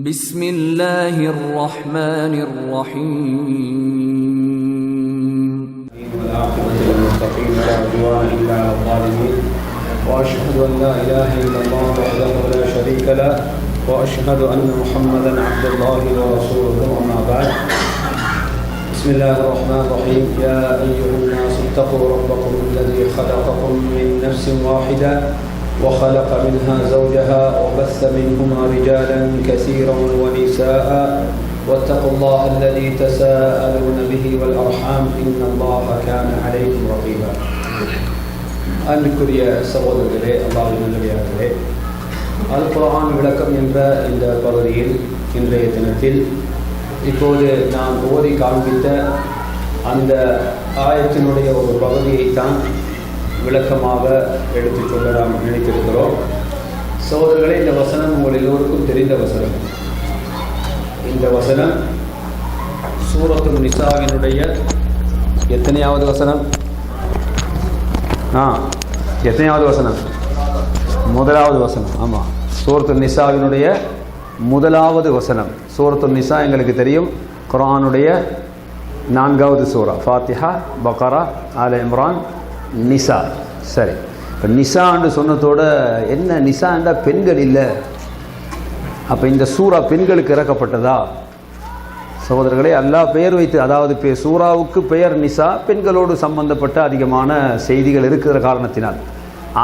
بسم الله الرحمن الرحيم والعاقبة للمتقين ولا عدوان إلا على الظالمين وأشهد أن لا إله إلا الله وحده لا شريك له وأشهد أن محمدا عبد الله ورسوله أما بعد بسم الله الرحمن الرحيم يا أيها الناس اتقوا ربكم الذي خلقكم من نفس واحدة وخلق منها زوجها وبث منهما رجالا كثيرا ونساء واتقوا الله الذي تساءلون به والأرحام إن الله كان عليكم رقيبا அன்பிற்குரிய சகோதரர்களே, அல்லாஹ்வின் நல்லடியார்களே, அல் குர்ஆன் விளக்கம் என்ற இந்த பகுதியில் இன்றைய தினத்தில் இப்போது நான் ஓதி காண்பித்த அந்த ஆயத்தினுடைய ஒரு பகுதியைத்தான் விளக்கமாக எடுத்துச் சொல்ல நாம் நினைத்திருக்கிறோம். சகோதரர்களே, இந்த வசனம் உங்கள் எல்லோருக்கும் தெரிந்த வசனம். இந்த வசனம் சூரத்துல் நிசாவினுடைய எத்தனையாவது வசனம்? எத்தனையாவது வசனம்? முதலாவது வசனம். ஆமாம், சூரத்துல் நிசாவினுடைய முதலாவது வசனம். சூரத்துல் நிசா எங்களுக்கு தெரியும், குர்ஆனுடைய 4வது சூரா. ஃபாத்திஹா, பக்ரா, ஆல இம்ரான், நிசா. சரி, இப்போ நிசான்னு சொன்னதோட என்ன, நிசாண்டா பெண்கள் இல்லை, அப்போ இந்த சூரா பெண்களுக்கு இறக்கப்பட்டதா? சகோதரர்களே, அல்லாஹ் பெயர் வைத்து, அதாவது சூராவுக்கு பெயர் நிசா, பெண்களோடு சம்பந்தப்பட்ட அதிகமான செய்திகள் இருக்கிற காரணத்தினால்.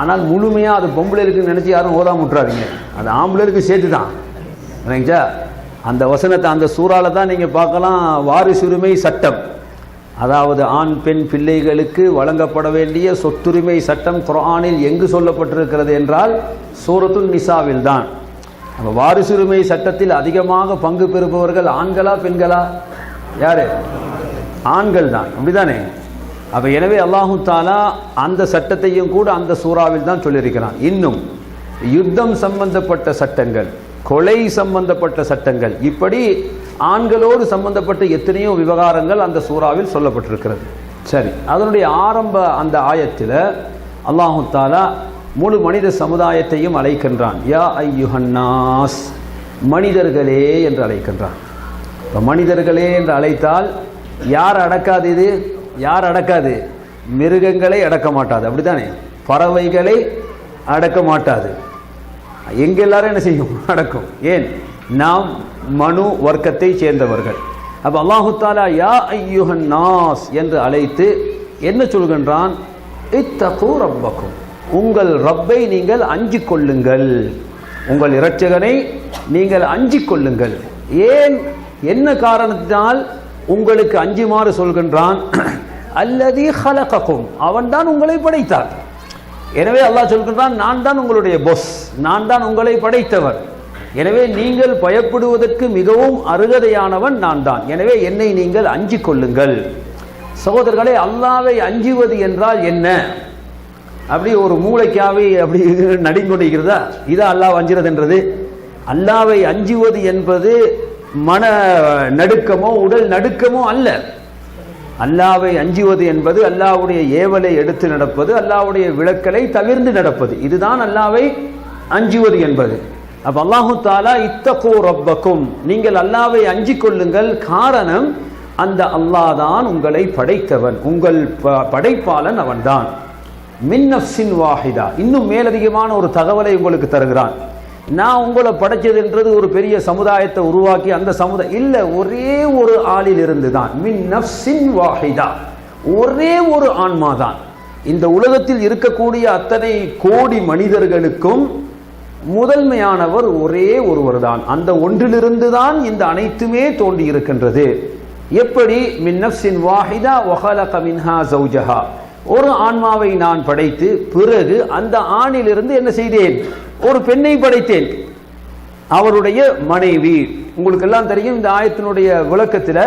ஆனால் முழுமையாக அது பொம்பளைகளுக்கு நினச்சி யாரும் ஓதாம விட்டுறாதீங்க, அது ஆம்பளைகளுக்கு சேர்த்து தான். நினைச்சா அந்த வசனத்தை அந்த சூறால தான் நீங்கள் பார்க்கலாம். வாரிசுரிமை சட்டம், அதாவது ஆண் பெண் பிள்ளைகளுக்கு வழங்கப்பட வேண்டிய சொத்துரிமை சட்டம் குர்ஆனில் எங்கு சொல்லப்பட்டிருக்கிறது என்றால் சூரத்துல் நிசாவில் தான். அப்போ வாரிசுரிமை சட்டத்தில் அதிகமாக பங்கு பெறுபவர்கள் ஆண்களா பெண்களா? யாரு? ஆண்கள் தான், அப்படிதானே? அப்போ எனவே அல்லாஹு தாலா அந்த சட்டத்தையும் கூட அந்த சூறாவில் தான் சொல்லியிருக்கிறான். இன்னும் யுத்தம் சம்பந்தப்பட்ட சட்டங்கள், கொலை சம்பந்தப்பட்ட சட்டங்கள், இப்படி ஆண்களோடு சம்பந்தப்பட்ட எத்தனையோ விவகாரங்கள் அந்த சூறாவில் சொல்லப்பட்டிருக்கிறது. சரி, அதனுடைய ஆரம்ப அந்த ஆயத்தில் அல்லாஹு தாலா முழு மனித சமுதாயத்தையும் அழைக்கின்றான். யா ஐயுஹன்னாஸ், மனிதர்களே என்று அழைக்கின்றான். இப்போ மனிதர்களே என்று அழைத்தால் யார் அடக்காது? இது யார் அடக்காது? மிருகங்களை அடக்க மாட்டாது, அப்படித்தானே? பறவைகளை அடக்க மாட்டாது. எங்க எல்லாரும் என்ன செய்யும்? அடக்கும். ஏன்? நாம் மனு வர்க்கத்தை சேர்ந்தவர்கள். அப்ப அல்லாஹு தாலா யா ஐயுஹன் நாஸ் என்று அழைத்து என்ன சொல்கின்றான்? இத்தகு ரப்பக்கும், உங்கள் ரப்பை நீங்கள் அஞ்சிக் கொள்ளுங்கள், உங்கள் இரட்சகனை நீங்கள் அஞ்சிக் கொள்ளுங்கள். ஏன், என்ன காரணத்தினால் உங்களுக்கு அஞ்சுமாறு சொல்கின்றான்? அல்லதி ஹலகக்கும், அவன் தான் உங்களை படைத்தான். எனவே அல்லாஹ் சொல்கின்றான், நான் தான் உங்களுடைய பொஸ், நான் தான் உங்களை படைத்தவர். எனவே நீங்கள் பயப்படுவதற்கு மிகவும் அருகதையானவன் நான் தான். எனவே என்னை நீங்கள் அஞ்சிக் கொள்ளுங்கள். சகோதரர்களே, அல்லாஹ்வை அஞ்சுவது என்றால் என்ன? அப்படி ஒரு மூளைக்காவை அப்படி நடிங்கொண்டிருக்கிறதா? இதான் அல்லாஹ் அஞ்சுறது என்றது. அல்லாஹ்வை அஞ்சுவது என்பது மன நடுக்கமோ உடல் நடுக்கமோ அல்ல. அல்லாஹ்வை அஞ்சுவது என்பது அல்லாஹ்வுடைய ஏவலை எடுத்து நடப்பது, அல்லாஹ்வுடைய விளக்கலை தவிர்த்து நடப்பது. இதுதான் அல்லாஹ்வை அஞ்சுவது என்பது. அப்ப அல்லாஹு தாலா இத்தகு ரப்பக்கும், நீங்கள் அல்லாஹ்வை அஞ்சிக் கொள்ளுங்கள். காரணம், அந்த அல்லாஹ் தான் உங்களை படைத்தவன், உங்கள் படைப்பாளன் அவன்தான். மின் நஃப்ஸின் வாஹிதா, இன்னும் மேலதிகமான ஒரு தகவலை உங்களுக்கு தருகிறான். நான் உங்களை படைச்சதுன்றது ஒரு பெரிய சமுதாயத்தை உருவாக்கி அந்த சமுதாயம் இல்ல, ஒரே ஒரு ஆளில் இருந்து தான். மின் நஃப்ஸின் வாஹிதா, ஒரே ஒரு ஆன்மா தான். இந்த உலகத்தில் இருக்கக்கூடிய அத்தனை கோடி மனிதர்களுக்கும் முதன்மையானவர் ஒரே ஒருவர் தான். அந்த ஒன்றிலிருந்து தான் இந்த அனைத்துமே தோன்றி இருக்கின்றது. எப்படி? மின் நஃப்ஸின் வாஹிதா வ ஹலக மின்ஹா ஸௌஜஹா, ஒரு ஆன்மாவை நான் படைத்து பிறகு அந்த ஆணிலிருந்து என்ன செய்தேன்? ஒரு பெண்ணை படைத்தேன், அவருடைய மனைவி. உங்களுக்கு எல்லாம் தெரியும், இந்த ஆயத்தினுடைய விளக்கத்தில்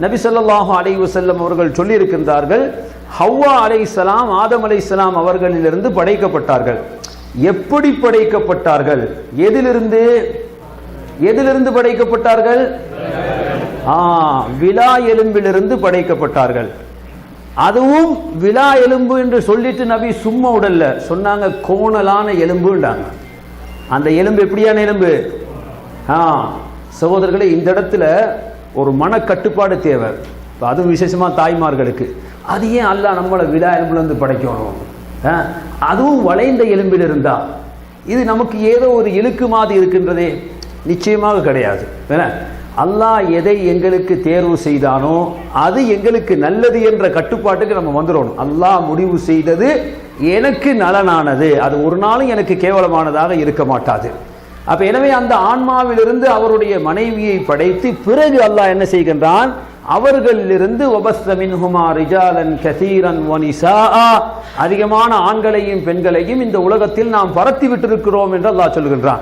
நபி ஸல்லல்லாஹு அலைஹி வஸல்லம் அவர்கள் சொல்லி இருக்கின்றார்கள், ஹவ்வா அலைஹிஸ்ஸலாம் ஆதம் அலைஹிஸ்ஸலாம் அவர்களிலிருந்து படைக்கப்பட்டார்கள். எப்படி படைக்கப்பட்டார்கள்? எதிலிருந்து? எதிலிருந்து படைக்கப்பட்டார்கள்? விலா எலும்பிலிருந்து படைக்கப்பட்டார்கள். அதுவும் விலா எலும்பு என்று சொல்லிட்டு நபி சும்மா உடல்ல சொன்னாங்க, கோணலான எலும்புண்டாங்க. அந்த எலும்பு எப்படியான எலும்பு? சகோதரர்களே, இந்த இடத்துல ஒரு மனக்கட்டுப்பாடு தேவை. அதுவும் விசேஷமா தாய்மார்களுக்கு. அது ஏன் அல்லாஹ் நம்மளை விழா எலும்புலேருந்து படைக்கணும்? அதுவும் வளைந்த எலும்பில் இருந்தா இது நமக்கு ஏதோ ஒரு இழுக்கு மாதிரி இருக்கின்றதே? நிச்சயமாக கிடையாது. அல்லாஹ் எதை எங்களுக்கு தேர்வு செய்தானோ அது எங்களுக்கு நல்லது என்ற கட்டுப்பாட்டுக்கு நம்ம வந்துடணும். அல்லாஹ் முடிவு செய்தது எனக்கு நலனானது, அது ஒரு நாளும் எனக்கு கேவலமானதாக இருக்க மாட்டாது. அப்ப எனவே அந்த ஆன்மாவிலிருந்து அவருடைய மனைவியை படைத்து பிறகு அல்லாஹ் என்ன செய்கின்றான்? அவர்களிலிருந்து அதிகமான ஆண்களையும் பெண்களையும் இந்த உலகத்தில் நாம் பரத்தி விட்டிருக்கிறோம் என்று அல்லாஹ் சொல்கின்றான்.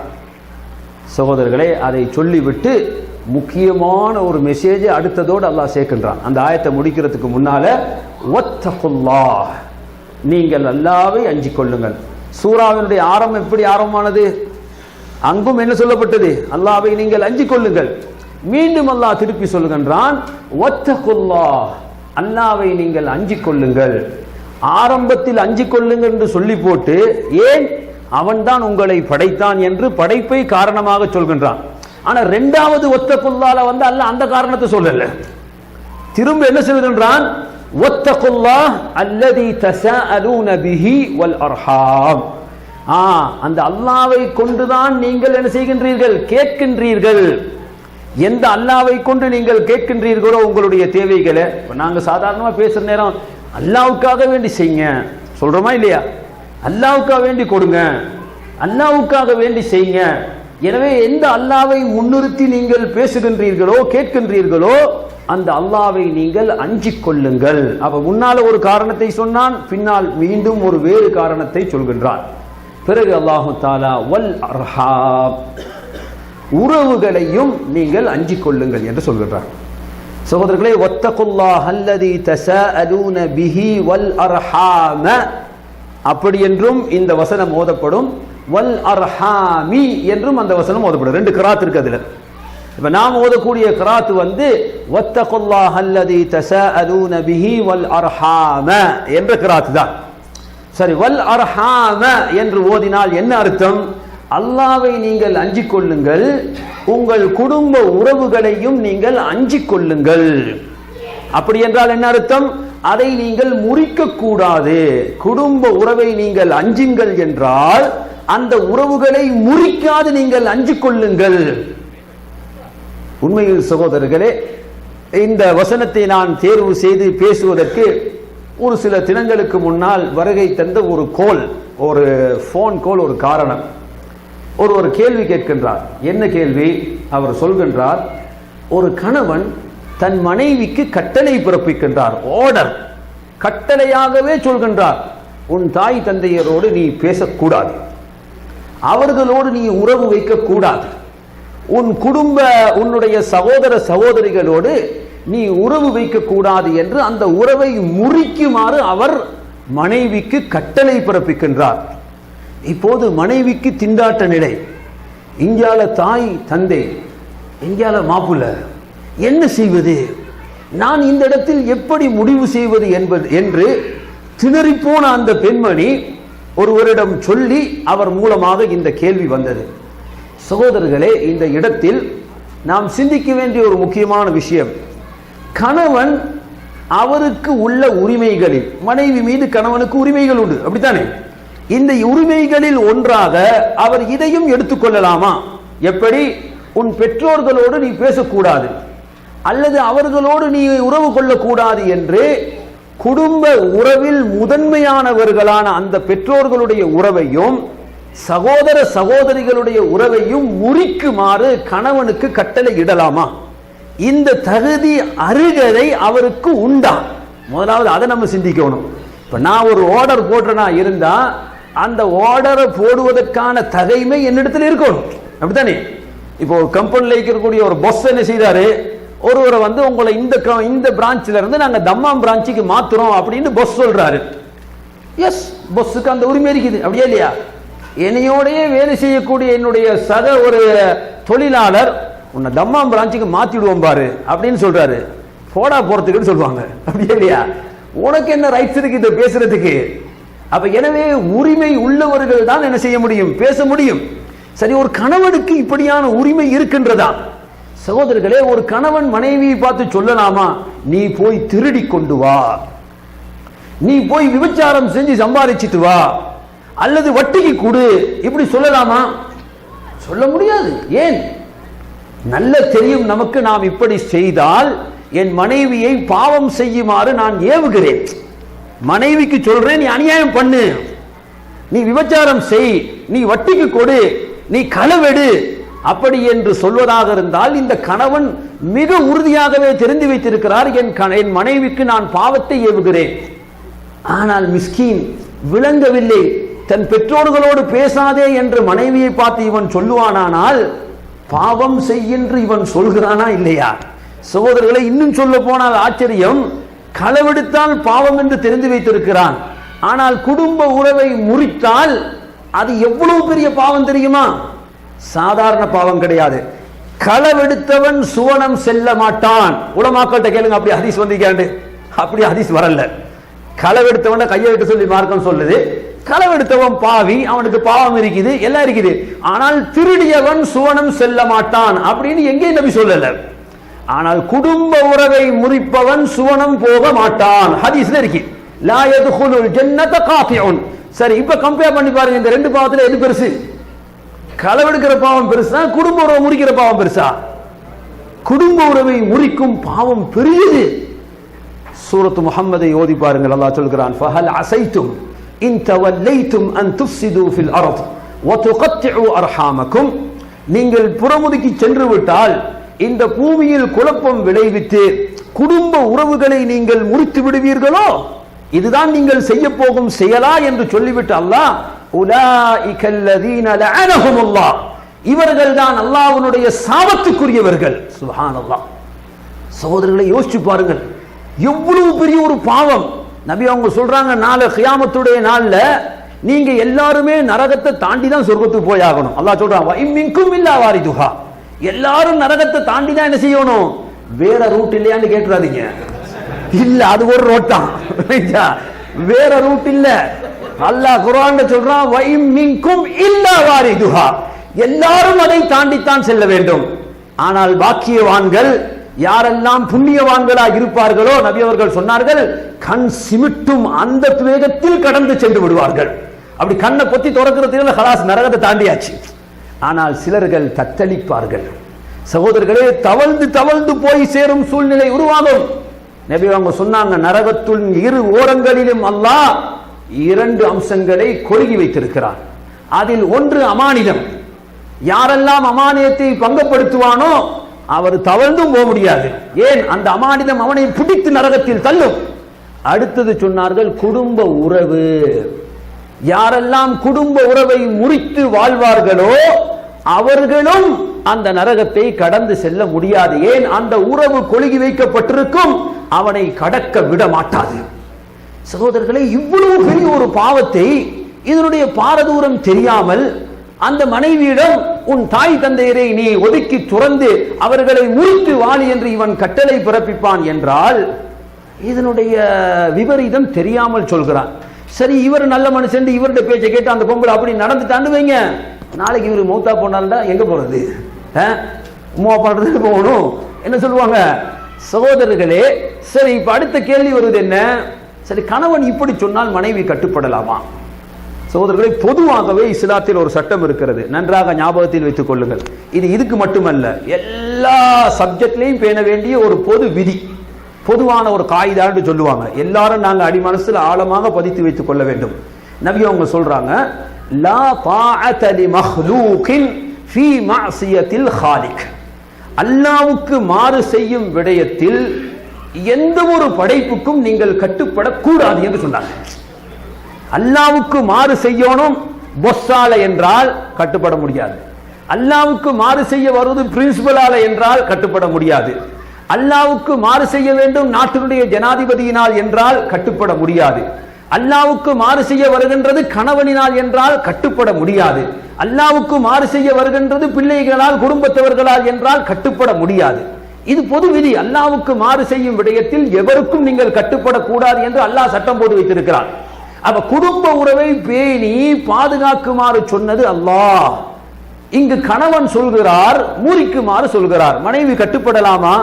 சகோதரர்களே, அதை சொல்லிவிட்டு முக்கியமான ஒரு மெசேஜை அடுத்ததோடு அல்லாஹ் சேர்க்கின்றான். அந்த ஆயத்தை முடிக்கிறதுக்கு முன்னால வத்தகுல்லாஹ், நீங்கள் அல்லாஹ்வை அஞ்சிக் கொள்ளுங்கள். சூராவினுடைய ஆரம்பம் எப்படி ஆரம்பமானது? அங்கும் என்ன சொல்லப்பட்டது? அல்லாஹ்வை நீங்கள் அஞ்சிக் கொள்ளுங்கள். மீண்டும் அல்லாஹ் திருப்பி சொல்கின்றான் வத்தகுல்லாஹ், அல்லாஹ்வை நீங்கள் அஞ்சிக் கொள்ளுங்கள். ஆரம்பத்தில் அஞ்சிக் கொள்ளுங்கள் என்று சொல்லி போட்டு ஏன் அவன்தான் உங்களை படைத்தான் என்று படைப்பை காரணமாக சொல்கின்றான். ஆனா இரண்டாவது வத்தகுல்லாஹ்ல அல்லாஹ் அந்த காரணத்தை சொல்லல. திரும்ப என்ன சொல்கின்றான்? வத்தகுல்லாஹ் அல்லதி தஸாஅலூன பிஹி வல் அர்ஹாம். அந்த அல்லாஹ்வை கொண்டுதான் நீங்கள் என்ன செய்கின்றீர்கள்? கேட்கின்றீர்கள். எந்த அல்லாஹ்வை கொண்டு நீங்கள் கேட்கின்றீர்களோ உங்களுடைய தேவைகளை, நாங்க சாதாரணமா பேசுற நேரம் அல்லாஹ்வுக்காக வேண்டி செய்யுங்க சொல்றோமா இல்லையா? அல்லாஹ்வுக்காக வேண்டி கொடுங்க, அல்லாஹ்வுக்காக வேண்டி செய்யுங்க. எனவே எந்த அல்லாஹ்வை முன்னிறுத்தி நீங்கள் பேசுகின்றீர்களோ கேட்கின்றீர்களோ அந்த அல்லாஹ்வை நீங்கள் அஞ்சிக் கொள்ளுங்கள். அப்ப முன்னால ஒரு காரணத்தை சொன்னான், பின்னால் மீண்டும் ஒரு வேறு காரணத்தை சொல்கின்றான். பிறகு அல்லாஹு தஆலா வல் அர்ஹாம், உறவுகளையும் நீங்கள் அஞ்சிக் கொள்ளுங்கள் என்று சொல்கின்றார். சகோதரர்களே, வத்தகுல்லாஹ் அல்லதி தஸாஅலூன பிஹி வல் அர்ஹாம, அப்படி என்றும் இந்த வசனம் ஓதப்படும். வல் அர்ஹாமி என்றும் அந்த வசனம் ஓதப்படும். ரெண்டு கிராத் இருக்கு அதுல. இப்ப நாம் ஓதக்கூடிய கிராத் வத்தகுல்லாஹ் அல்லதி தஸாஅலூன பிஹி வல் அர்ஹாம என்ற கிராத் தான். சரி, வல் அர்ஹாம என்று ஓதினால் என்ன அர்த்தம்? அல்லாஹ்வை நீங்கள் அஞ்சிக் கொள்ளுங்கள், உங்கள் குடும்ப உறவுகளையும் நீங்கள் அஞ்சிக் கொள்ளுங்கள். அப்படி என்றால் என்ன அர்த்தம்? அதை நீங்கள் முறிக்க கூடாது. குடும்ப உறவை நீங்கள் அஞ்சுங்கள் என்றால் அந்த உறவுகளை முறிக்காது நீங்கள் அஞ்சிக் கொள்ளுங்கள். உண்மையில் சகோதரர்களே, இந்த வசனத்தை நான் தேர்வு செய்து பேசுவதற்கு ஒரு சில தினங்களுக்கு முன்னால் வருகை தந்த ஒரு போன் கோல் ஒரு காரணம். ஒரு கேள்வி கேட்கின்றார். என்ன கேள்வி? அவர் சொல்கின்றார், ஒரு கணவன் தன் மனைவிக்கு கட்டளை பிறப்பிக்கின்றார். ஆர்டர், கட்டளையாகவே சொல்கின்றார், உன் தாய் தந்தையரோடு நீ பேசக்கூடாது, அவர்களோடு நீ உறவு வைக்க கூடாது, உன்னுடைய சகோதர சகோதரிகளோடு நீ உறவு வைக்க கூடாது என்று அந்த உறவை முறிக்குமாறு அவர் மனைவிக்கு கட்டளை பிறப்பிக்கின்றார். இப்போது மனைவிக்கு திண்டாட்ட நிலை. இங்கால தாய் தந்தை, இங்கால மாப்புள்ள, என்ன செய்வது? நான் இந்த இடத்தில் எப்படி முடிவு செய்வது என்று திணறிப்போன அந்த பெண்மணி ஒருவரிடம் சொல்லி அவர் மூலமாக இந்த கேள்வி வந்தது. சகோதரர்களே, இந்த இடத்தில் நாம் சிந்திக்க வேண்டிய ஒரு முக்கியமான விஷயம், கணவன் அவருக்கு உள்ள உரிமைகளில், மனைவி மீது கணவனுக்கு உரிமைகள் உண்டு, அப்படித்தானே? இந்த உரிமைகளில் ஒன்றாக அவர் இதையும் எடுத்துக்கொள்ளலாமா? எப்படி? உன் பெற்றோர்களோடு நீ பேசக்கூடாது அல்லது அவர்களோடு நீ உறவு கொள்ளக்கூடாது என்று குடும்ப உறவில் முதன்மையானவர்களான அந்த பெற்றோர்களுடைய உறவையும் சகோதர சகோதரிகளுடைய உறவையும் முறிக்குமாறு கணவனுக்கு கட்டளை இடலாமா? இந்த தகுதி அருகதை அவருக்கு உண்டா? முதலாவது அதை நம்ம சிந்திக்கணும். இப்ப நான் ஒரு ஆர்டர் போடுறேனா இருந்தா அந்த ஆர்டரை போடுவதற்கான தகைமை என்னிடத்தில் இருக்கணும், அப்படித்தானே? இப்போ கம்பெனியில் இருக்கக்கூடிய ஒரு பாஸ் என்ன செய்தாரு, ஒருவரை உங்களை இந்த பிரான்ச்ல இருந்து நாங்க தம்மாம் பிரான்ச்சுக்கு மாத்துறோம் அப்படின்னு பாஸ் சொல்றாரு. எஸ், பாஸுக்கு அந்த உரிமை இருக்குது, அப்படியே இல்லையா? என்னையோடையே வேலை செய்யக்கூடிய என்னுடைய சக ஒரு தொழிலாளர், உன்னை தம்மாம் பிரான்ச்சுக்கு மாத்திடுவோம் பாரு அப்படின்னு சொல்றாரு, போடா போறதுக்குன்னு சொல்லுவாங்க, அப்படியே இல்லையா? உனக்கு என்ன ரைட்ஸ் இருக்கு இதை பேசுறதுக்கு? அப்ப எனவே உரிமை உள்ளவர்கள் தான் என்ன செய்ய முடியும், பேச முடியும். சரி, ஒரு கணவனுக்கு இப்படியான உரிமை இருக்கின்றதா? சகோதரர்களே, ஒரு கணவன் மனைவியை பார்த்து சொல்லலாமா, நீ போய் திருடி கொண்டு வா, நீ போய் விபச்சாரம் செஞ்சு சம்பாதிச்சிட்டு வா, அல்லது வட்டிக்கு கொடு, இப்படி சொல்லலாமா? சொல்ல முடியாது. ஏன்? நல்ல தெரியும் நமக்கு, நாம் இப்படி செய்தால் என் மனைவியை பாவம் செய்யுமாறு நான் ஏவுகிறேன். மனைவிக்கு சொல்றேன், நீ அநியாயம் பண்ணு, நீ விபச்சாரம் செய், நீ வட்டிக்கு கொடு, நீ களவெடு, அப்படி என்று சொல்வதாக இருந்தால் இந்த கணவன் மிக உறுதியாகவே தெரிந்து வைத்திருக்கிறார், என் மனைவிக்கு நான் பாவத்தை ஏவுகிறேன். ஆனால் மிஸ்கீன் விளங்கவில்லை. தன் பெற்றோர்களோடு பேசாதே என்று மனைவியை பார்த்து இவன் சொல்லுவானானால் பாவம் செய்யென்று இவன் சொல்கிறானா இல்லையா? சகோதரர்களை, இன்னும் சொல்ல போனால் ஆச்சரியம், களவெடுத்தால் பாவம் என்று தெரிந்து வைத்திருக்கிறான். ஆனால் குடும்ப உறவை முறித்தால் அது எவ்வளவு பெரிய பாவம் தெரியுமா? சாதாரண பாவம் கிடையாது. களவெடுத்தவன் சுவனம் செல்ல மாட்டான். உலமாக்கள்கிட்ட கேளுங்க, அப்படி ஹதீஸ் வந்திருக்காண்டு? அப்படி ஹதீஸ் வரல. களவெடுத்தவன கையை விட்டு சொல்லி மார்க்கம் சொல்லுது, களவெடுத்தவன் பாவி, அவனுக்கு பாவம் இருக்குது, எல்லாம் இருக்குது. ஆனால் திருடியவன் சுவனம் செல்ல மாட்டான் அப்படின்னு எங்கேயும் நபி சொல்லல. ஆனால் குடும்ப உறவை முறிப்பவன் சுவனம் போக மாட்டான், ஹதீஸ்ல இருக்கு. லா யதுகுலுல் ஜன்னத காஃபிஉன். சரி, இப்ப கம்பேர் பண்ணி பாருங்க, இந்த ரெண்டு பாவத்துல எது பெருசு? களவெடுக்கிற பாவம் பெருசா, குடும்ப உறவை முறிக்கிற பாவம் பெருசா? குடும்ப உறவை முறிக்கும் பாவம் பெரியது. சூரத்து முஹம்மதை ஓதி பாருங்கள், அல்லாஹ் சொல்கிறான், ஃபஹல் அஸைதும் இன் தவல்லைதும் அன் துஃப்ஸிது ஃபில் அர்த் வ துகத்திஉ அர்ஹாமக்கும். நீங்கள் புறமுதுக்கி சென்று விட்டால், இந்த பூமியில் குழப்பம் விளைவித்து குடும்ப உறவுகளை நீங்கள் முறித்து விடுவீர்களோ, இதுதான் நீங்கள் செய்ய போகும் செயலா என்று சொல்லிவிட்டு அல்லாஹ், உலாயிகல்லதீன லஅனஹுமுல்லாஹ், இவர்கள் தான் அல்லாஹ்வுடைய சாபத்துக்குரியவர்கள். சுப்ஹானல்லாஹ். சகோதரர்களை, யோசிச்சு பாருங்கள், எவ்வளவு பெரிய ஒரு பாவம். நபி அவங்க சொல்றாங்க, நாளை கியாமத்துடைய நாள்ல நீங்க எல்லாருமே நரகத்தை தாண்டி தான் சொர்க்கத்துக்கு போய் ஆகணும். அல்லாஹ் சொல்றான், வ இம்மின்கும் இல்லா வாரிதுஹா, எல்லாரும் நரகத்தை தாண்டி தான் என்ன செய்யணும்? வேற ரூட் இல்லையான்னு கேட்றாதீங்க. இல்ல, அது ஒரு ரோட் தான், வேற ரூட் இல்ல. அல்லாஹ் குர்ஆன்ல சொல்றான், வ இம்மின்கும் இல்லா வாரிதுஹா, எல்லாரும் அதை தாண்டித்தான் செல்ல வேண்டும். ஆனால் பாக்கியவான்கள் யாரெல்லாம் புண்ணியவான்களா இருப்பார்களோ, நபி அவர்கள் சொன்னார்கள், கண் சிமிட்டும் அந்த வேகத்தில் கடந்து சென்று விடுவார்கள். அப்படி கண்ணை பொத்தி திறக்கிறதுல ஹலாஸ் நரகத்தை தாண்டியாச்சு. ஆனால் சிலர்கள் தத்தளிப்பார்கள். சகோதரர்களே, தவழ்ந்து தவழ்ந்து போய் சேரும் சூழ்நிலை உருவாகும். நபி அவங்க சொன்னாங்க, நரகத்துள் இரு ஓரங்களிலும் அல்லாஹ் இரண்டு அம்சங்களை கொழுகி வைத்திருக்கிறார். அதில் ஒன்று அமானிதம். யாரெல்லாம் அமானியத்தை பங்கப்படுத்துவானோ அவர் தவழ்ந்தும் போக முடியாது. ஏன்? அந்த அமானிதம் அவனை பிடித்து நரகத்தில் தள்ளும். அடுத்தது சொன்னார்கள், குடும்ப உறவு. யாரெல்லாம் குடும்ப உறவை முறித்து வாழ்வார்களோ அவர்களும் அந்த நரகத்தை கடந்து செல்ல முடியாது. ஏன்? அந்த உறவு கொழுகி வைக்கப்பட்டிருக்கும், அவனை கடக்க விட மாட்டாது. சகோதரர்களே, இவ்வளவு பெரிய ஒரு பாவத்தை இதனுடைய பாரதூரம் தெரியாமல் அந்த மனைவியிடம், உன் தாய் தந்தையரை நீ ஒதுக்கி துறந்து அவர்களை முறித்து வாழி என்று இவன் கட்டளை பிறப்பிப்பான் என்றால், இதனுடைய விபரீதம் தெரியாமல் சொல்கிறான். சரி, இவர் நல்ல மனுஷன், இவருடைய பேச்சை கேட்டு அந்த பொம்பளை அப்படி நடந்துட்டான்னு வைங்க, நாளைக்கு இவர் மௌத்தா போனால்டா எங்க போறது? உமா பண்றதுக்கு போகணும், என்ன சொல்லுவாங்க? சகோதரர்களே, சரி, இப்ப அடுத்த கேள்வி வருது என்ன? சரி, கணவன் இப்படி சொன்னால் மனைவி கட்டுப்படலாமா? சகோதரர்களை, பொதுவாகவே இஸ்லாத்தில் ஒரு சட்டம் இருக்கிறது, நன்றாக ஞாபகத்தில் வைத்துக் கொள்ளுங்கள். இது இதுக்கு மட்டுமல்ல, எல்லா சப்ஜெக்ட்லையும் பேண வேண்டிய ஒரு பொது விதி, பொதுவான ஒரு காயிதான்னு சொல்லுவாங்க. எல்லாரும் நாங்கள் அடி மனசுல ஆழமாக பதித்து வைத்துக் கொள்ள வேண்டும். நபி அவங்க சொல்றாங்க, லா தாஅத லி மக்லூகின் ஃபீ மஅசியத்தில் காலிக். அல்லாஹ்வுக்கு மாறு செய்யும் விடயத்தில் எந்த ஒரு படைப்புக்கும் நீங்கள் கட்டுப்படக்கூடாது என்று சொன்னாங்க. அல்லாஹ்வுக்கு மாறு செய்யணும் பொஸ்ஸால என்றால் கட்டுப்பட முடியாது. அல்லாஹ்வுக்கு மாறு செய்ய வருவது பிரின்சிபலால என்றால் கட்டுப்பட முடியாது. அல்லாஹ்வுக்கு மாறு செய்ய வேண்டும் நாட்டினுடைய ஜனாதிபதியினால் என்றால் கட்டுப்பட முடியாது. அல்லாஹ்வுக்கு மாறு செய்ய வருகின்றது கணவனினால் என்றால் கட்டுப்பட முடியாது. அல்லாஹ்வுக்கு மாறு செய்ய வருகின்றது பிள்ளைகளால், குடும்பத்தவர்களால் என்றால் கட்டுப்பட முடியாது. இது பொது விதி. அல்லாஹ்வுக்கு மாறு செய்யும் விடயத்தில் எவருக்கும் நீங்கள் கட்டுப்படக்கூடாது என்று அல்லாஹ் சட்டம் போட்டு வைத்திருக்கிறார். அப்ப குடும்ப உறவை பேணி பாதுகாக்குமாறு சொன்னது அல்லாஹ். இங்கு கணவன் சொல்கிறார், முறிக்குமாறு சொல்கிறார். மனைவி கட்டுப்படலாமா?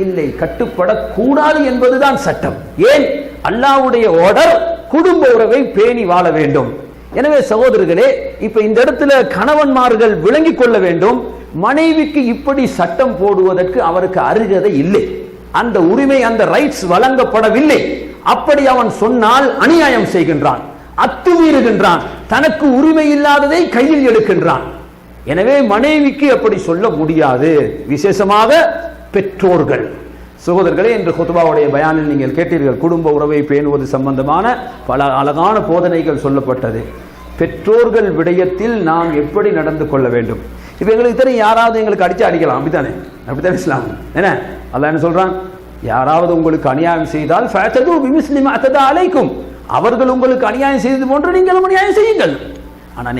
இல்லை, கட்டுப்படக்கூடாது என்பதுதான் சட்டம். ஏன்? அல்லாஹ்வுடைய ஆர்டர், குடும்ப உறவை பேணி வாழ வேண்டும். எனவே சகோதரர்களே, இப்ப இந்த இடத்துல கணவன்மார்கள் விளங்கிக் கொள்ள வேண்டும், மனைவிக்கு இப்படி சட்டம் போடுவதற்கு அவருக்கு அருகதை இல்லை, அந்த உரிமை, அந்த ரைட்ஸ் வழங்கப்படவில்லை. அப்படி அவன் சொன்னால் அநியாயம் செய்கின்றான், அத்துமீறுகின்றான், தனக்கு உரிமை இல்லாததை கையில் எடுக்கின்றான். எனவே மனைவிக்கு அப்படி சொல்ல முடியாது. விசேஷமாக பெற்றோர்கள். சகோதரர்களே, இன்று குத்பாவுடைய பயானில் நீங்கள் கேட்டீர்கள், குடும்ப உறவை பேணுவது சம்பந்தமான பல அழகான போதனைகள் சொல்லப்பட்டது. பெற்றோர்கள் விடயத்தில் நாம் எப்படி நடந்து கொள்ள வேண்டும்? இப்ப எங்களுக்கு தெரியும், யாராவது எங்களுக்கு அடிச்சு அடிக்கலாம், அப்படித்தானே? அப்படித்தானே இஸ்லாம் என்ன அல்லாஹ் என்ன சொல்றான்? யாராவது உங்களுக்கு அநியாயம் செய்தால் ஃபஅதது பிமிஸ்லி மா அத்ததா அலைக்கும், அவர்கள் உங்களுக்கு அநியாயம் செய்தது போன்று நீங்களும் அநியாயம் செய்யுங்கள். ஆனா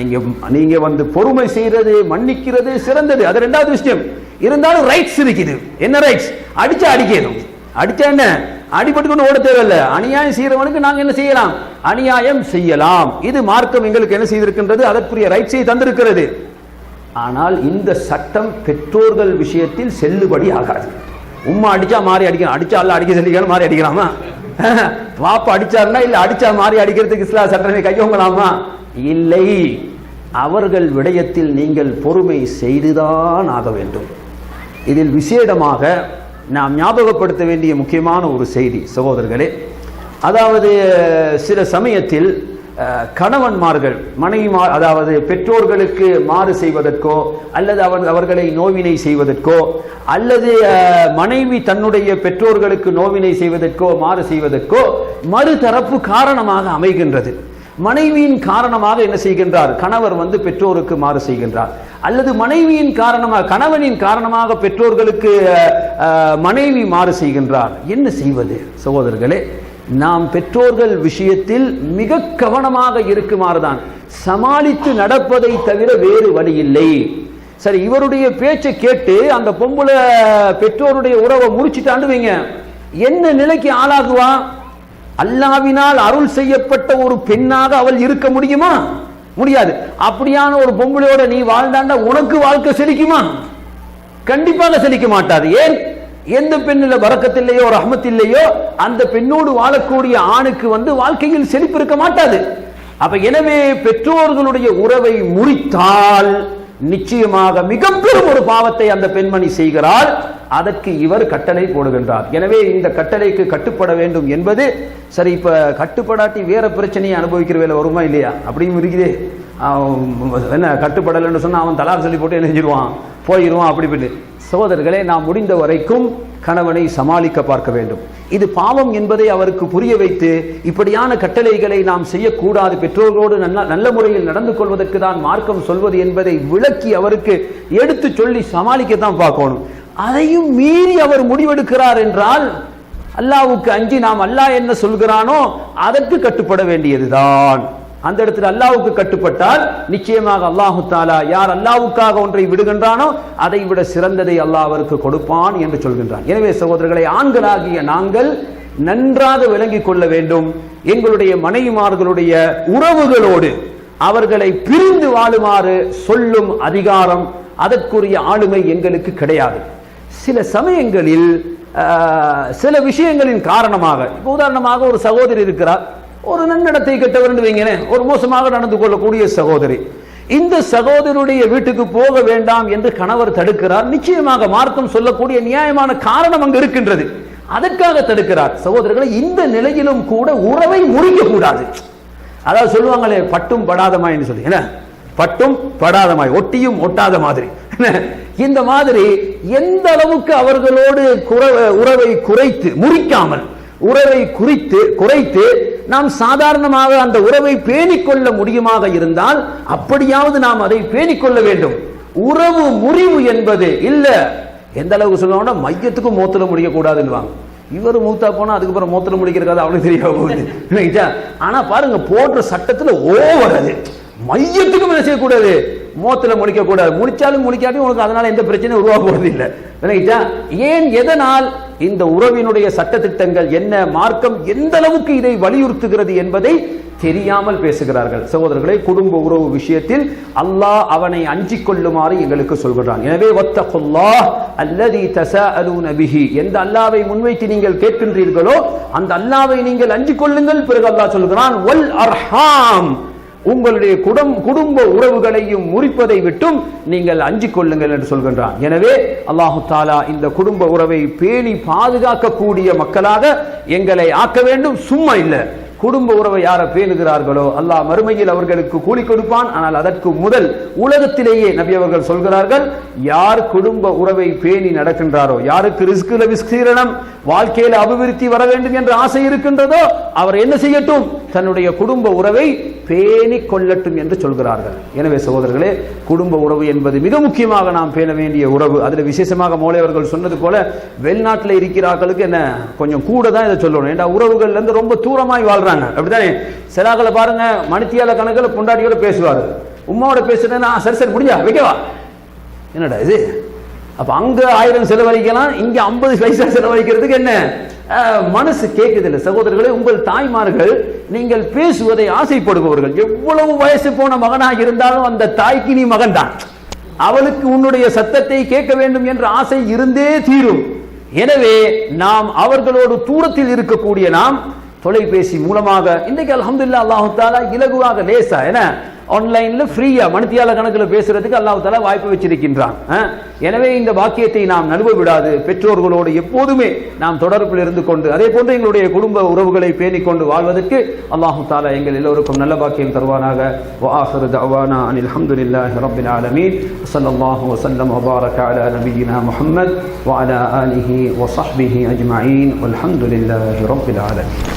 நீங்க வந்து பொறுமை செய்யறது, மன்னிக்கிறது சிறந்தது, அது ரெண்டாவது விஷயம். இருந்தாலும் ரைட்ஸ் இருக்குது. என்ன ரைட்ஸ்? அடிச்சா அடிக்கணும். அடிச்சா என்ன? அடிபட்டு கொண்டு ஓட தேவையில்லை. அநியாயம் செய்யறவனுக்கு நாங்க என்ன செய்யலாம்? அநியாயம் செய்யலாம். இது மார்க்கம் எங்களுக்கு என்ன செய்திருக்கின்றது? அதற்குரிய ரைட்ஸை தந்திருக்கிறது. ஆனால் இந்த சட்டம் பெற்றோர்கள் விஷயத்தில் செல்லுபடி ஆகாது. உம்மா அடிச்சா மாறி அடிக்கணும், அடிச்சா அல்ல அடிக்க சொல்லிக்கணும், மாறி அடிக்கலாமா? பாப்பா அடிச்சாருன்னா இல்ல அடிச்சா மாறி அடிக்கிறதுக்கு இஸ்லாம் சட்டத்தை கையோங்கலாமா? இல்லை. அவர்கள் விடயத்தில் நீங்கள் பொறுமை செய்துதான் ஆக வேண்டும். இதில் விசேடமாக நாம் ஞாபகப்படுத்த வேண்டிய முக்கியமான ஒரு செய்தி சகோதரர்களே, அதாவது சில சமயத்தில் கணவன்மார்கள் மனைவிமார், அதாவது பெற்றோர்களுக்கு மாறு செய்வதற்கோ அல்லது அவர்களை நோவினை செய்வதற்கோ அல்லது மனைவி தன்னுடைய பெற்றோர்களுக்கு நோவினை செய்வதற்கோ மாறு செய்வதற்கோ மறுதரப்பு காரணமாக அமைகின்றது. மனைவியின் காரணமாக என்ன செய்கின்றார்? கணவர் வந்து பெற்றோருக்கு மாறு செய்கின்றார். அல்லது மனைவியின் காரணமாக, கணவனின் காரணமாக பெற்றோர்களுக்கு மனைவி மாறு செய்கின்றார். என்ன செய்வது சகோதரர்களே? நாம் பெற்றோர்கள் விஷயத்தில் மிக கவனமாக இருக்குமாறுதான், சமாளித்து நடப்பதை தவிர வேறு வழி இல்லை. சரி, இவருடைய பேச்சை கேட்டு அந்த பொம்பளை பெற்றோருடைய உறவை முறிச்சிட்டாண்டு வைங்க, என்ன நிலைக்கு ஆளாகுவா? அல்லாவினால் அருள் செய்யப்பட்ட ஒரு பெண்ணாக அவள் இருக்க முடியுமா? முடியாது. அப்படியான ஒரு பொம்பளையோட நீ வாழ்ந்தாண்டா உனக்கு வாழ்க்கை செழிக்குமா? கண்டிப்பாக செழிக்க மாட்டாது. ஏன்? எந்த பெண்ணில பரக்கத்தில்லையோ ரஹ்மத்தில்லையோ அந்த பெண்ணோடு வாழக்கூடிய ஆணுக்கு வந்து வாழ்க்கையில் செழிப்பு இருக்க மாட்டாது. அப்ப எனவே பெற்றோர்களுடைய உறவை முறித்தால் நிச்சயமாக மிக பெரும் ஒரு பாவத்தை அந்த பெண்மணி செய்கிறாள். அதற்கு இவர் கட்டளை போடுகின்றார். எனவே இந்த கட்டளைக்கு கட்டுப்பட வேண்டும் என்பது சரி. இப்ப கட்டுப்படாட்டி வேற பிரச்சனையை அனுபவிக்கிற வேலை வருமா இல்லையா? அப்படியும் இருக்குது. என்ன கட்டுப்படலைன்னு சொன்னா அவன் தலார் சொல்லி போட்டு என்ன செஞ்சிருவான், போயிடுவான். அப்படி சகோதரர்களே, நாம் முடிந்த வரைக்கும் கணவனை சமாளிக்க பார்க்க வேண்டும். இது பாவம் என்பதை அவருக்கு புரிய வைத்து இப்படியான கட்டளைகளை நாம் செய்யக்கூடாது, பெற்றோர்களோடு நல்ல முறையில் நடந்து கொள்வதற்கு தான் மார்க்கம் சொல்வது என்பதை விளக்கி அவருக்கு எடுத்து சொல்லி சமாளிக்கத்தான் பார்க்கணும். அதையும் மீறி அவர் முடிவெடுக்கிறார் என்றால் அல்லாஹ்வுக்கு அஞ்சி நாம் அல்லாஹ் என்ன சொல்கிறானோ அதற்கு கட்டுப்பட வேண்டியதுதான். அந்த இடத்துல அல்லாஹ்வுக்கு கட்டுப்பட்டால் நிச்சயமாக அல்லாஹு தஆலா யார் அல்லாஹ்வுக்காக ஒன்றை விடுகின்றானோ அதை விட சிறந்ததை அல்லாஹ் அவருக்கு கொடுப்பான் என்று சொல்கின்றான். எனவே சகோதரர்களை, ஆண்களாகிய நாங்கள் நன்றாக விளங்கிக் கொள்ள வேண்டும். எங்களுடைய மனைவிமார்களுடைய உறவுகளோடு அவர்களை பிரிந்து வாழுமாறு சொல்லும் அதிகாரம், அதற்குரிய ஆளுமை எங்களுக்கு கிடையாது. சில சமயங்களில் சில விஷயங்களின் காரணமாக, உதாரணமாக ஒரு சகோதரி இருக்கிறார், ஒரு நன்னடத்தை கெட்டவர் வைங்களேன், ஒரு மோசமாக நடந்து கொள்ளக்கூடிய சகோதரி. இந்த சகோதரனுடைய வீட்டுக்கு போக வேண்டாம் என்று கணவர் தடுக்கிறார். நிச்சயமாக மார்க்கம் சொல்லக்கூடிய நியாயமான காரணம் அங்கு இருக்கின்றது, அதற்காக தடுக்கிறார். சகோதரர்களை, இந்த நிலையிலும் கூட உறவை முறிக்க கூடாது. அதாவது சொல்லுவாங்களே, பட்டும் படாதமாயின்னு சொல்லி, என்ன பட்டும் படாதமாய், ஒட்டியும் ஒட்டாத மாதிரி. இந்த மாதிரி எந்த அளவுக்கு அவர்களோடு உறவை குறைத்து, முறிக்காமல் உறவை குறைத்து நாம் சாதாரணமாக அந்த உறவை பேணிக்கொள்ள முடியுமாக இருந்தால் அப்படியாவது நாம் அதை பேணிக்கொள்ள வேண்டும். உறவு முறிவு என்பது இல்ல, எந்த அளவுக்கு சொல்லுவாங்கன்னா மையத்துக்கும் மூத்தல முடிய கூடாதுன்னு. இவர் மூத்தா போனா அதுக்கப்புறம் மூத்தல முடிக்கிறது அவனுக்கு தெரியாம போகுது. ஆனா பாருங்க, போடுற சட்டத்துல ஓவர், அது மையத்துக்கும் என்ன செய்யக்கூடாது, மோத்துல முடிக்க கூடாது. முடிச்சாலும் முடிக்காட்டி உனக்கு அதனால எந்த பிரச்சனையும் உருவாக போறது இல்லை. ஏன்? எதனால்? இந்த உறவினுடைய சட்டதிட்டங்கள் என்ன, மார்க்கம் எந்த அளவுக்கு இதை வலியுறுத்துகிறது என்பதை தெரியாமல் பேசுகிறார்கள். சகோதரர்களே, குடும்ப உறவு விஷயத்தில் அல்லாஹ் அவனை அஞ்சிக் கொள்ளுமாறு எங்களுக்கு சொல்கிறான். எனவே வத்தகுல்லாஹ் அல்லதி தஸாஅலூன பிஹி, எந்த அல்லாஹ்வை முன்வைத்து நீங்கள் கேட்கின்றீர்களோ அந்த அல்லாஹ்வை நீங்கள் அஞ்சிக் கொள்ளுங்கள். பிறகு அல்லாஹ் சொல்கிறான் வல் அர்ஹாம், உங்களுடைய குடும்ப உறவுகளையும் முறிப்பதை விட்டும் நீங்கள் அஞ்சிக் கொள்ளுங்கள் என்று சொல்கின்றான். எனவே அல்லாஹு தாலா இந்த குடும்ப உறவை பேணி பாதுகாக்கக்கூடிய மக்களாக எங்களை ஆக்க வேண்டும். சும்மா இல்லை, குடும்ப உறவை யார பேணுகிறார்களோ அல்லாஹ் மறுமையில் அவர்களுக்கு கூலி கொடுப்பான். ஆனால் அதற்கு முதல் உலகத்திலேயே நபி அவர்கள் சொல்கிறார்கள், யார் குடும்ப உறவை பேணி நடக்கின்றாரோ, யாருக்கு ரிஸ்குல விஸ்தீரணம், வாழ்க்கையில அபிவிருத்தி வர வேண்டும் என்ற ஆசை இருக்கின்றதோ அவர் என்ன செய்யட்டும், தன்னுடைய குடும்ப உறவை பேணி கொள்ளட்டும் என்று சொல்கிறார்கள். எனவே சகோதரர்களே, குடும்ப உறவு என்பது மிக முக்கியமாக நாம் பேண வேண்டிய உறவு. அதில் விசேஷமாக மோலை அவர்கள் சொன்னது போல வெளிநாட்டில் இருக்கிறார்களுக்கு என்ன கொஞ்சம் கூட தான் இதை சொல்லணும். ஏன்னா உறவுகள்ல இருந்து ரொம்ப தூரமாய் வாழ்றாங்க, அப்படித்தானே? சிலாக்களை பாருங்க, மணித்தியால கணக்கில் பொண்டாட்டியோட பேசுவார், உமாவோட பேசுறேன்னா சரி சரி முடியா வைக்கவா, என்னடா இது? அப்ப அங்க 1000 செலவழிக்கலாம், இங்க 50 பைசா செலவழிக்கிறதுக்கு என்ன மனசு கேட்குது இல்லை? சகோதரர்களே, உங்கள் தாய்மார்கள் நீங்கள் பேசுவதை ஆசைப்படுபவர்கள். எவ்வளவு வயசு போன மகனாக இருந்தாலும் அந்த தாய்க்கு நீ மகன் தான், அவளுக்கு உன்னுடைய சத்தத்தை கேட்க வேண்டும் என்ற ஆசை இருந்தே தீரும். எனவே நாம் அவர்களோடு தூரத்தில் இருக்கக்கூடிய நாம் தொலைபேசி மூலமாக இன்றைக்கு அல்ஹம்துலில்லாஹ் அல்லாஹ் தஆலா இலகுவாக லேசா என ஆன்லைன்ல ஃப்ரீயா மணித்தியால கணக்கில் பேசுறதுக்கு அல்லாஹ் தஆலா வாய்ப்பு வச்சிருக்கின்றான். எனவே இந்த பாக்கியத்தை நாம் நழுவ விடாது, பெற்றோர்களோடு எப்போதுமே நாம் தொடர்பில் இருந்து கொண்டு அதே போன்று எங்களுடைய குடும்ப உறவுகளை பேணிக்கொண்டு வாழ்வதற்கு அல்லாஹ் தஆலா எங்கள் எல்லோருக்கும் நல்ல பாக்கியம் தருவானாக. வ ஆகிரு தஅவானா அனில் ஹம்துலில்லாஹி ரப்பில் ஆலமீன். ஸல்லல்லாஹு வஸல்லம் வ பாரக அலா நபியினா முஹம்மத் வ அலா ஆலிஹி வ ஸஹ்பிஹி அஜ்மஈன். வல்ஹம்துலில்லாஹி ரப்பில் ஆலமீன்.